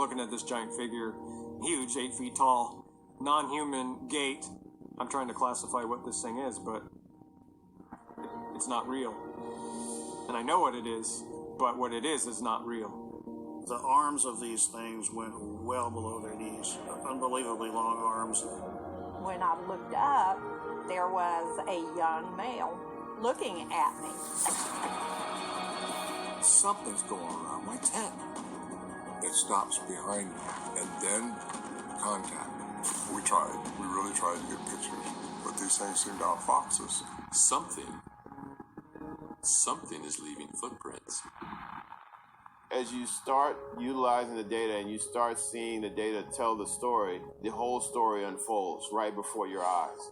looking at this giant figure, huge, 8 feet tall, non-human gait. I'm trying to classify what this thing is, but it's not real. And I know what it is, but what it is not real. The arms of these things went well below their knees. Unbelievably long arms. When I looked up, there was a young male looking at me. Something's going on my tent. It stops behind me, and then contact. We really tried to get pictures, but these things seem to outfox us. Something is leaving footprints. As you start utilizing the data and you start seeing the data tell the story, the whole story unfolds right before your eyes.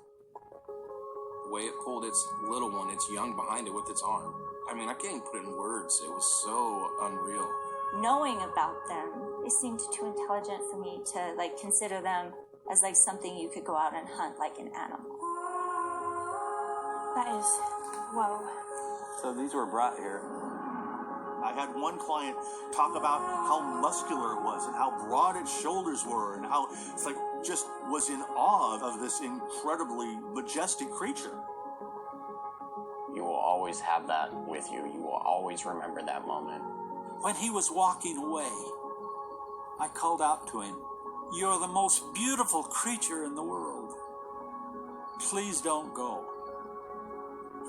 The way it pulled its little one, its young behind it with its arm. I mean, I can't even put it in words. It was so unreal. Knowing about them, it seemed too intelligent for me to consider them as something you could go out and hunt like an animal. That is, whoa. So these were brought here. I had one client talk about how muscular it was and how broad its shoulders were and how it's just was in awe of this incredibly majestic creature. You will always have that with you. You will always remember that moment. When he was walking away, I called out to him, "You're the most beautiful creature in the world. Please don't go."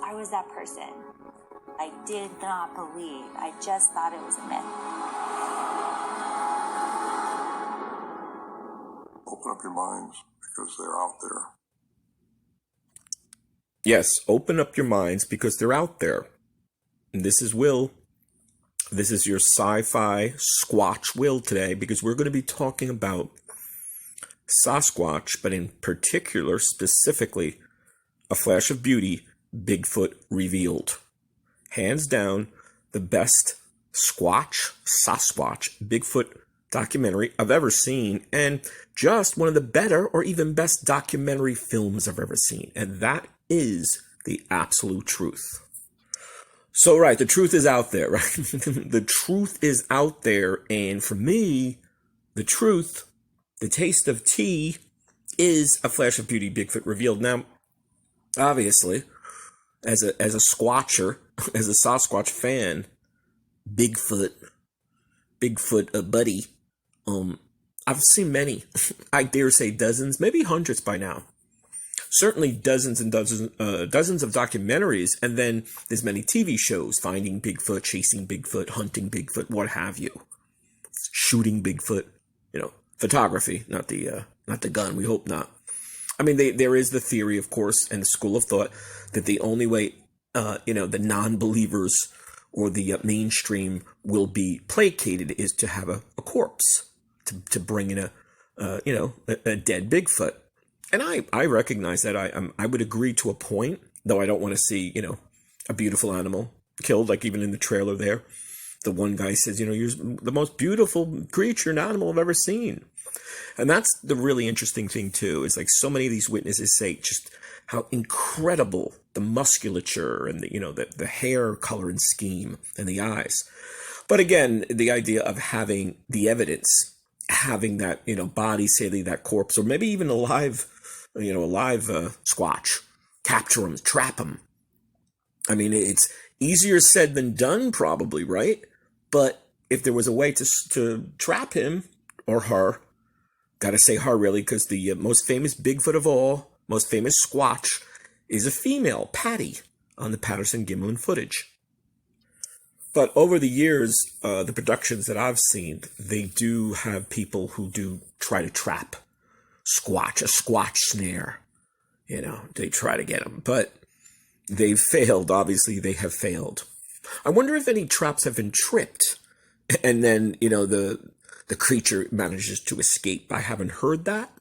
I was that person. I did not believe. I just thought it was a myth. Open up your minds, because they're out there. Yes, open up your minds because they're out there. And this is Will. This is your Sci-Fi Squatch Will today, because we're going to be talking about Sasquatch, but in particular, specifically, a flash of beauty, Bigfoot revealed. Hands down, the best Sasquatch, Bigfoot documentary I've ever seen, and just one of the better or even best documentary films I've ever seen. And that is the absolute truth. So, right, the truth is out there, right? The truth is out there, and for me, the truth, the taste of tea, is a flash of beauty, Bigfoot revealed. Now, obviously, as a Squatcher, as a Sasquatch fan, Bigfoot buddy, I've seen many, I dare say dozens, maybe hundreds by now. Certainly dozens and dozens of documentaries, and then there's many TV shows, finding Bigfoot, chasing Bigfoot, hunting Bigfoot, what have you. Shooting Bigfoot, photography, not the gun, we hope not. I mean, there is the theory, of course, and the school of thought that the only way, the non-believers or the mainstream will be placated is to have a corpse, to bring in a dead Bigfoot. And I recognize that. I would agree to a point, though I don't want to see, a beautiful animal killed, like even in the trailer there. The one guy says, you're the most beautiful creature and animal I've ever seen. And that's the really interesting thing, too, is so many of these witnesses say just how incredible the musculature and the hair color and scheme and the eyes. But again, the idea of having the evidence, having that, body, say that corpse, or maybe even a live Squatch, capture him, trap him. I mean, it's easier said than done, probably, right? But if there was a way to trap him or her, gotta say her really, because the most famous Bigfoot of all, most famous Squatch, is a female, Patty, on the Patterson-Gimlin footage. But over the years, the productions that I've seen, they do have people who do try to trap Squatch, a Squatch snare. They try to get them, but they've failed. Obviously, they have failed. I wonder if any traps have been tripped, and then, the creature manages to escape. I haven't heard that.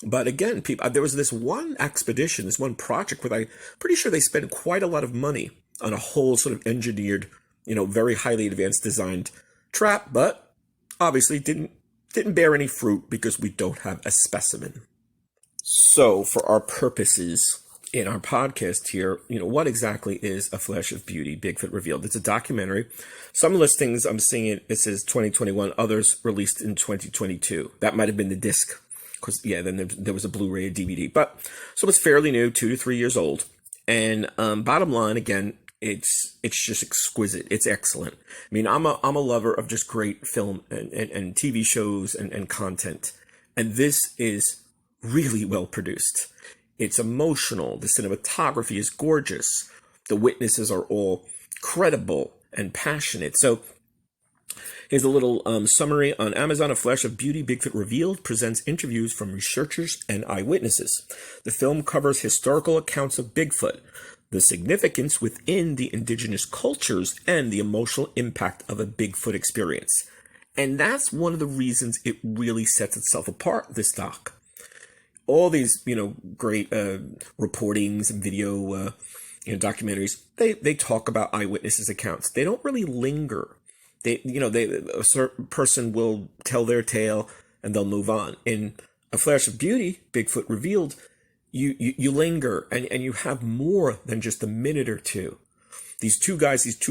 But again, there was this one expedition, this one project where I'm pretty sure they spent quite a lot of money on a whole sort of engineered, very highly advanced designed trap, but obviously didn't bear any fruit because we don't have a specimen. So for our purposes in our podcast here, what exactly is A Flash of Beauty, Bigfoot Revealed? It's a documentary. Some listings I'm seeing it says 2021, others released in 2022. That might have been the disc, because then there was a Blu-ray, a DVD. But so it's fairly new, 2 to 3 years old. And bottom line, again, it's just exquisite. It's excellent. I mean, I'm a lover of just great film and TV shows and content, and this is really well produced. It's emotional. The cinematography is gorgeous. The witnesses are all credible and passionate. So here's a little summary on Amazon. A Flash of Beauty, Bigfoot Revealed presents interviews from researchers and eyewitnesses. The film covers historical accounts of Bigfoot, the significance within the indigenous cultures, and the emotional impact of a Bigfoot experience. And that's one of the reasons it really sets itself apart, this doc. All these, great reportings and video, documentaries, they talk about eyewitnesses' accounts. They don't really linger. A certain person will tell their tale and they'll move on. In A Flash of Beauty, Bigfoot Revealed, you linger and you have more than just a minute or two. These two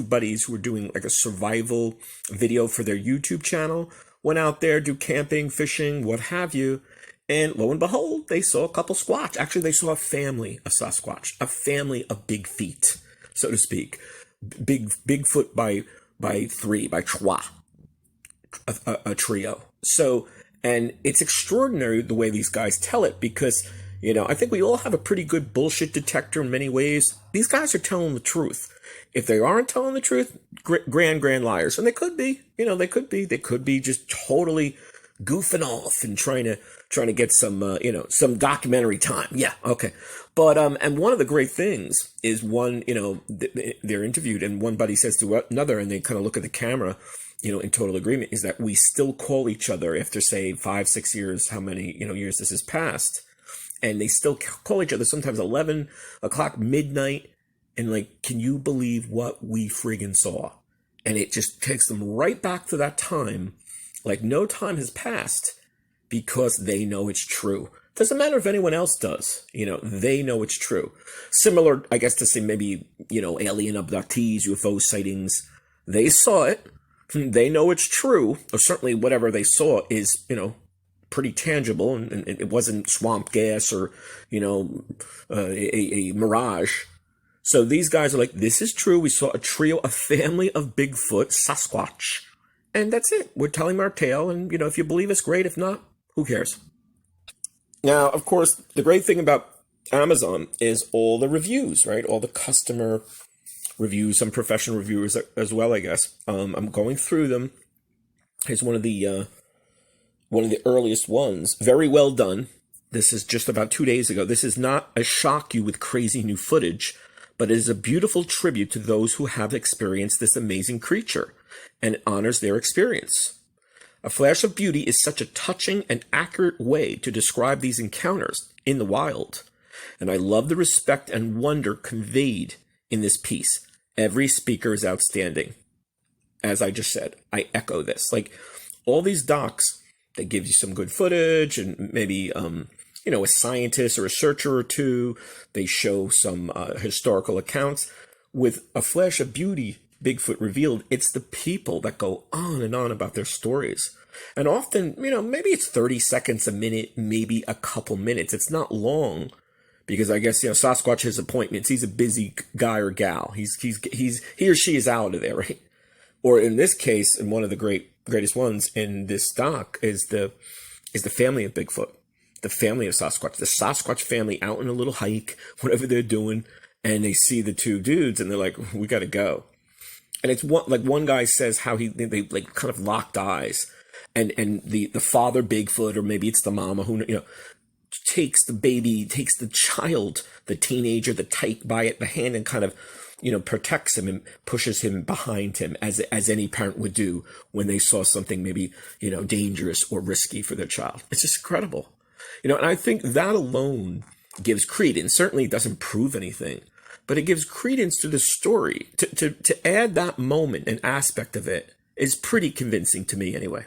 buddies who were doing like a survival video for their YouTube channel, went out there, do camping, fishing, what have you. And lo and behold, they saw a couple Squatch. Actually, they saw a family of Sasquatch, a family of big feet, so to speak. Bigfoot by trois, a trio. So, and it's extraordinary the way these guys tell it, because, I think we all have a pretty good bullshit detector in many ways. These guys are telling the truth. If they aren't telling the truth, grand liars. And they could be, they could be just totally goofing off and trying to get some, some documentary time. Yeah. Okay. But, and one of the great things is one, they're interviewed and one buddy says to another, and they kind of look at the camera, in total agreement, is that we still call each other after, say, 5-6 years, how many, years this has passed. And they still call each other sometimes 11 o'clock, midnight. And like, can you believe what we friggin' saw? And it just takes them right back to that time. Like no time has passed, because they know it's true. Doesn't matter if anyone else does, they know it's true. Similar, I guess, to say maybe, alien abductees, UFO sightings. They saw it. They know it's true. Or certainly whatever they saw is, pretty tangible, and it wasn't swamp gas or, a mirage. So these guys are like, this is true. We saw a family of Bigfoot, Sasquatch. And that's it. We're telling our tale. And, if you believe us, great. If not, who cares? Now, of course, the great thing about Amazon is all the reviews, right? All the customer reviews, some professional reviewers as well, I guess. I'm going through them. Here's one of the earliest ones. Very well done. This is just about 2 days ago. This is not a shock you with crazy new footage, but it is a beautiful tribute to those who have experienced this amazing creature, and it honors their experience. A Flash of Beauty is such a touching and accurate way to describe these encounters in the wild, and I love the respect and wonder conveyed in this piece. Every speaker is outstanding. As I just said, I echo this. Like, all these docs, they give you some good footage and maybe, a scientist or a researcher or two. They show some historical accounts. With A Flash of Beauty, Bigfoot Revealed, it's the people that go on and on about their stories. And often, maybe it's 30 seconds, a minute, maybe a couple minutes. It's not long, because I guess, Sasquatch has appointments. He's a busy guy or gal. He or she is out of there, right? Or in this case, and one of the greatest ones in this doc is the family of Bigfoot, the family of Sasquatch, the Sasquatch family out on a little hike, whatever they're doing, and they see the two dudes and they're like, we got to go. And it's one guy says how they like kind of locked eyes, and the father Bigfoot, or maybe it's the mama who, takes the child, the teenager, the tyke by the hand and kind of, protects him and pushes him behind him as any parent would do when they saw something maybe, dangerous or risky for their child. It's just incredible. And I think that alone gives credence. Certainly doesn't prove anything, but it gives credence to the story. To add that moment and aspect of it is pretty convincing to me anyway.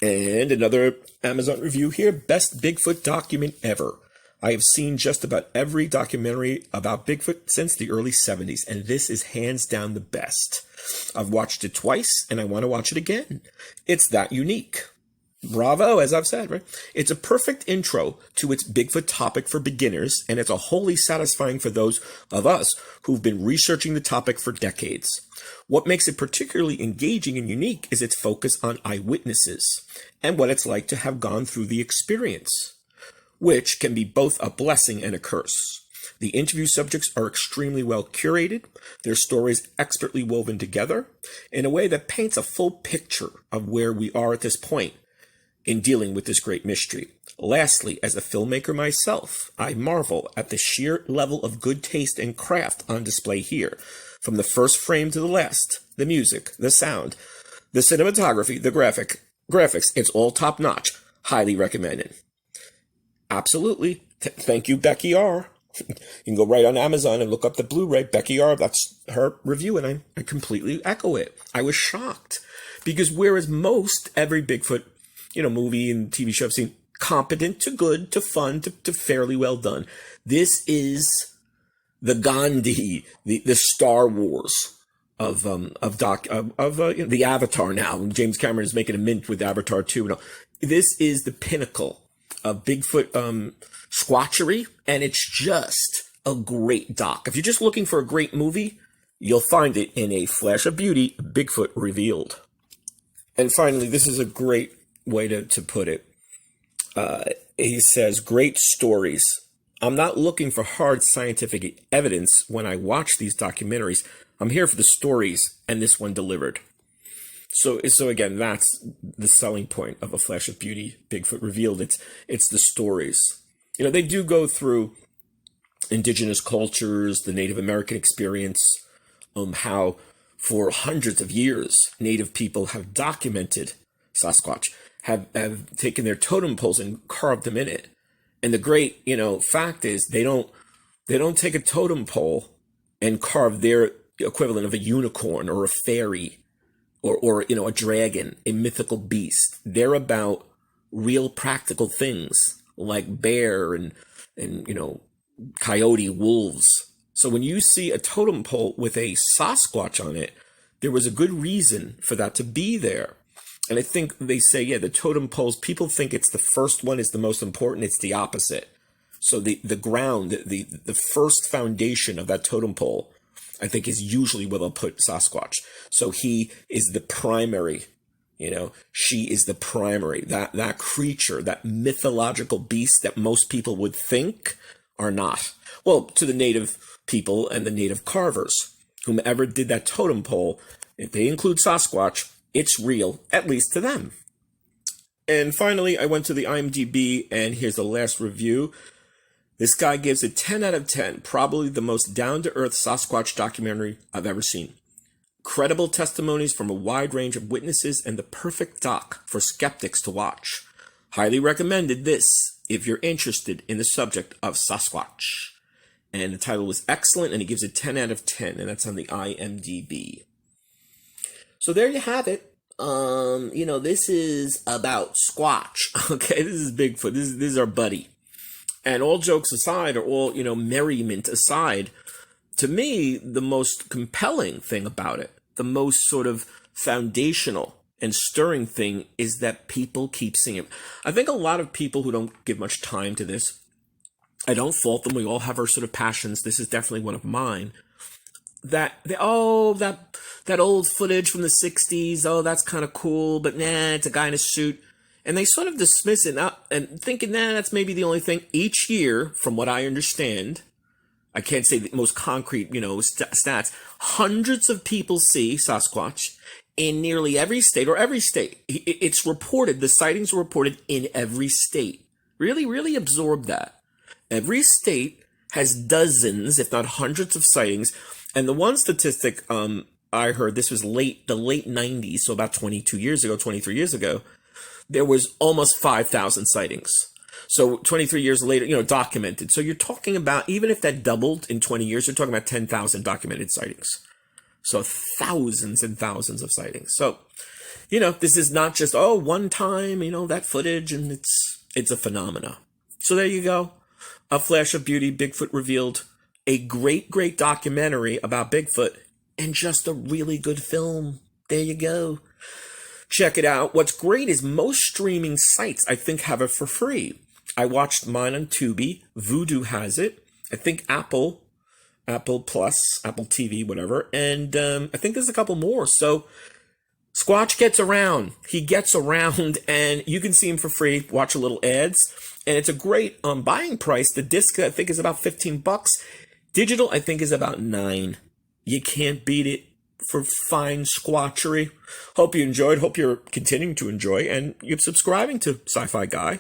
And another Amazon review here, best Bigfoot document ever. I have seen just about every documentary about Bigfoot since the early 70s, and this is hands down the best. I've watched it twice, and I want to watch it again. It's that unique. Bravo, as I've said, right? It's a perfect intro to its Bigfoot topic for beginners, and it's a wholly satisfying for those of us who've been researching the topic for decades. What makes it particularly engaging and unique is its focus on eyewitnesses and what it's like to have gone through the experience, which can be both a blessing and a curse. The interview subjects are extremely well curated, their stories expertly woven together in a way that paints a full picture of where we are at this point in dealing with this great mystery. Lastly, as a filmmaker myself, I marvel at the sheer level of good taste and craft on display here. From the first frame to the last, the music, the sound, the cinematography, the graphics, it's all top notch. Highly recommended. Absolutely. Thank you, Becky R. You can go right on Amazon and look up the Blu-ray. Becky R. That's her review, and I completely echo it. I was shocked because whereas most every Bigfoot, movie and TV show I've seen, competent to good to fun to fairly well done, this is the Gandhi, the Star Wars of the Avatar. Now James Cameron is making a mint with Avatar 2. This is the pinnacle of Bigfoot squatchery, and it's just a great doc. If you're just looking for a great movie, you'll find it in A Flash of Beauty, Bigfoot Revealed. And finally, this is a great way to put it. He says, great stories. I'm not looking for hard scientific evidence when I watch these documentaries. I'm here for the stories, and this one delivered. So again, that's the selling point of A Flash of Beauty, Bigfoot Revealed. It's the stories. They do go through indigenous cultures, the Native American experience, how for hundreds of years, Native people have documented Sasquatch, have taken their totem poles and carved them in it. And the great, fact is they don't take a totem pole and carve their equivalent of a unicorn or a fairy or a dragon, a mythical beast. They're about real practical things like bear and coyote, wolves. So when you see a totem pole with a Sasquatch on it, there was a good reason for that to be there. And I think they say, the totem poles, people think it's the first one is the most important. It's the opposite. So the ground, the first foundation of that totem pole, I think, is usually where they'll put Sasquatch. So he is the primary, she is the primary, that creature, that mythological beast that most people would think are not. Well, to the native people and the native carvers, whomever did that totem pole, if they include Sasquatch, it's real, at least to them. And finally, I went to the IMDb, and here's the last review. This guy gives it 10 out of 10, probably the most down-to-earth Sasquatch documentary I've ever seen. Credible testimonies from a wide range of witnesses and the perfect doc for skeptics to watch. Highly recommended this if you're interested in the subject of Sasquatch. And the title was excellent, and he gives it 10 out of 10, and that's on the IMDb. So there you have it. This is about Squatch. Okay, this is Bigfoot. This is our buddy. And all jokes aside, or all, merriment aside, to me, the most compelling thing about it, the most sort of foundational and stirring thing is that people keep seeing it. I think a lot of people who don't give much time to this, I don't fault them. We all have our sort of passions. This is definitely one of mine. That old footage from the 60s, that's kind of cool, but it's a guy in a suit. And they sort of dismiss it and thinking, that's maybe the only thing. Each year, from what I understand, I can't say the most concrete, stats, hundreds of people see Sasquatch in nearly every state, or every state. It's reported, the sightings are reported in every state. Really, really absorb that. Every state has dozens, if not hundreds of sightings. And the one statistic I heard, this was the late 90s, so about 23 years ago, there was almost 5,000 sightings. So 23 years later, documented. So you're talking about, even if that doubled in 20 years, you're talking about 10,000 documented sightings. So thousands and thousands of sightings. So, this is not just, one time, that footage, and it's a phenomena. So there you go. A Flash of Beauty, Bigfoot Revealed, a great, great documentary about Bigfoot, and just a really good film. There you go. Check it out. What's great is most streaming sites, I think, have it for free. I watched mine on Tubi. Vudu has it. I think Apple Plus, Apple TV, whatever. And I think there's a couple more. So Squatch gets around. He gets around, and you can see him for free. Watch a little ads. And it's a great buying price. The disc, I think, is about $15. Digital, I think, is about $9. You can't beat it for fine squatchery. Hope you enjoyed. Hope you're continuing to enjoy. And you're subscribing to Sci-Fi Guy.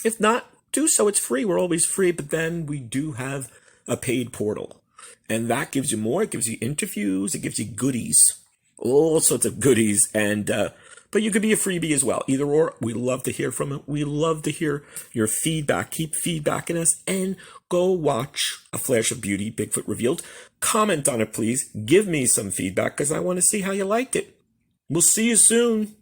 If not, do so. It's free. We're always free. But then we do have a paid portal. And that gives you more. It gives you interviews. It gives you goodies. All sorts of goodies. And but you could be a freebie as well. Either or. We love to hear from it. We love to hear your feedback. Keep feedbacking us. And go watch A Flash of Beauty, Bigfoot Revealed. Comment on it, please. Give me some feedback because I want to see how you liked it. We'll see you soon.